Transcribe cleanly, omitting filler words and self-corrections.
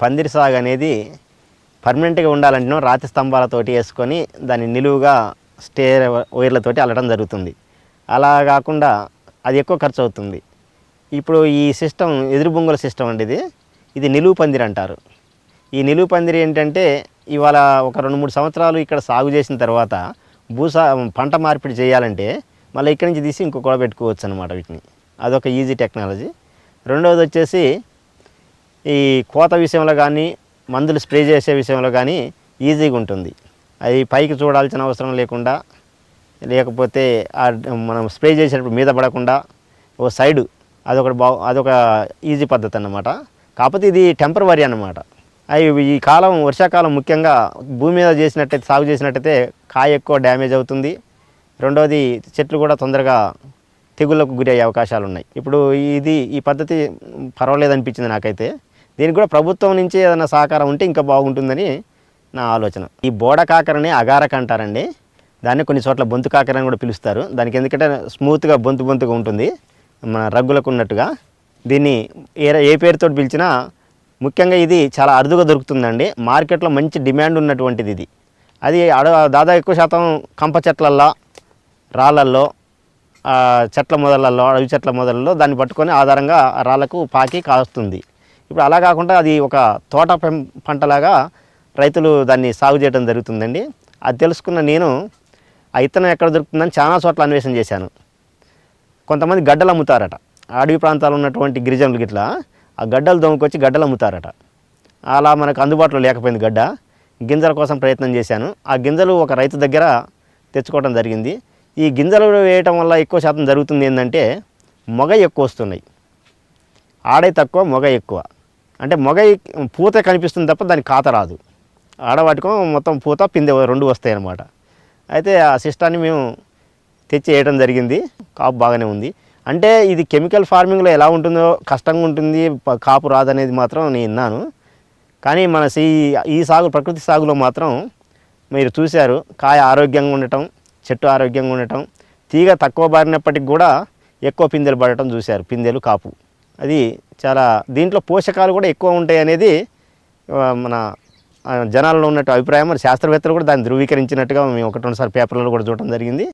పందిరి సాగు అనేది పర్మనెంట్గా ఉండాలంటే రాతి స్తంభాలతోటి వేసుకొని దాన్ని నిలువుగా స్టేర్ వైర్లతోటి అల్లడం జరుగుతుంది. అలా కాకుండా అది ఎక్కువ ఖర్చు అవుతుంది. ఇప్పుడు ఈ సిస్టమ్ ఎదురు బొంగుల సిస్టమ్ అండి. ఇది నిలువు పందిరి అంటారు. ఈ నిలువు పందిరి ఏంటంటే ఇవాళ ఒక 2-3 సంవత్సరాలు ఇక్కడ సాగు చేసిన తర్వాత పంట మార్పిడి చేయాలంటే మళ్ళీ ఇక్కడి నుంచి తీసి ఇంకో కూడా పెట్టుకోవచ్చు అనమాట వీటిని. అదొక ఈజీ టెక్నాలజీ. రెండవది వచ్చేసి ఈ కోత విషయంలో కానీ మందులు స్ప్రే చేసే విషయంలో కానీ ఈజీగా ఉంటుంది. అది పైకి చూడాల్సిన అవసరం లేకుండా, లేకపోతే మనం స్ప్రే చేసేటప్పుడు మీద పడకుండా ఓ సైడు అదొక ఈజీ పద్ధతి అన్నమాట. కాకపోతే ఇది టెంపరవరీ అన్నమాట. ఈ కాలం వర్షాకాలం ముఖ్యంగా భూమి మీద చేసినట్టయితే సాగు చేసినట్టయితే కాయ ఎక్కువ డ్యామేజ్ అవుతుంది. రెండవది చెట్లు కూడా తొందరగా తెగుళ్ళకు గురి అయ్యే అవకాశాలు ఉన్నాయి. ఇప్పుడు ఈ పద్ధతి పర్వాలేదు అనిపించింది నాకైతే. దీనికి కూడా ప్రభుత్వం నుంచి ఏదైనా సహకారం ఉంటే ఇంకా బాగుంటుందని నా ఆలోచన. ఈ బోడ కాకరని అగారక అంటారండి. దాన్ని కొన్ని చోట్ల బొంతు కాకర అని కూడా పిలుస్తారు. దానికి ఎందుకంటే స్మూత్గా బొంతుగా ఉంటుంది, మన రగ్గులకు ఉన్నట్టుగా. దీన్ని ఏ పేరుతో పిలిచినా ముఖ్యంగా ఇది చాలా అరుదుగా దొరుకుతుందండి. మార్కెట్లో మంచి డిమాండ్ ఉన్నటువంటిది ఇది. అది దాదాపు ఎక్కువ శాతం కంప చెట్లల్లో, రాళ్ళల్లో, చెట్ల మొదళ్ళల్లో, అడవి చెట్ల మొదళ్ళలో దాన్ని పట్టుకొని ఆధారంగా రాళ్ళకు పాకి కాస్తుంది. ఇప్పుడు అలా కాకుండా అది ఒక తోట పంటలాగా రైతులు దాన్ని సాగు చేయడం జరుగుతుందండి. అది తెలుసుకున్న నేను ఆ ఇత్తనం ఎక్కడ దొరుకుతుందని చాలా చోట్ల అన్వేషణ చేశాను. కొంతమంది గడ్డలు అమ్ముతారట. అడవి ప్రాంతాలు ఉన్నటువంటి గిరిజనులు గిట్లా ఆ గడ్డలు దొంగకొచ్చి గడ్డలు అమ్ముతారట. అలా మనకు అందుబాటులో లేకపోయింది గడ్డ. గింజల కోసం ప్రయత్నం చేశాను. ఆ గింజలు ఒక రైతు దగ్గర తెచ్చుకోవడం జరిగింది. ఈ గింజలు వేయటం వల్ల ఎక్కువ శాతం జరుగుతుంది ఏంటంటే మొగ ఎక్కువ వస్తున్నాయి, ఆడై తక్కువ మొగ ఎక్కువ. అంటే మొగ పూత కనిపిస్తుంది తప్ప దానికి కాత రాదు. ఆడవాటికో మొత్తం పూత పిందె 2 వస్తాయి అన్నమాట. అయితే ఆ సిస్టాన్ని మేము తెచ్చి వేయడం జరిగింది. కాపు బాగానే ఉంది. అంటే ఇది కెమికల్ ఫార్మింగ్లో ఎలా ఉంటుందో కష్టంగా ఉంటుంది, కాపు రాదనేది మాత్రం నేను విన్నాను. కానీ మన ఈ సాగు ప్రకృతి సాగులో మాత్రం మీరు చూశారు, కాయ ఆరోగ్యంగా ఉండటం, చెట్టు ఆరోగ్యంగా ఉండటం, తీగ తక్కువ బారినప్పటికి కూడా ఎక్కువ పిందెలు పడటం చూశారు. పిందెలు కాపు అది చాలా దీంట్లో పోషకాలు కూడా ఎక్కువ ఉంటాయి అనేది మన జనాల్లో ఉన్నట్టు అభిప్రాయం. మరి శాస్త్రవేత్తలు కూడా దాన్ని ధృవీకరించినట్టుగా మేము 1-2 సార్లు పేపర్లలో కూడా చూడటం జరిగింది.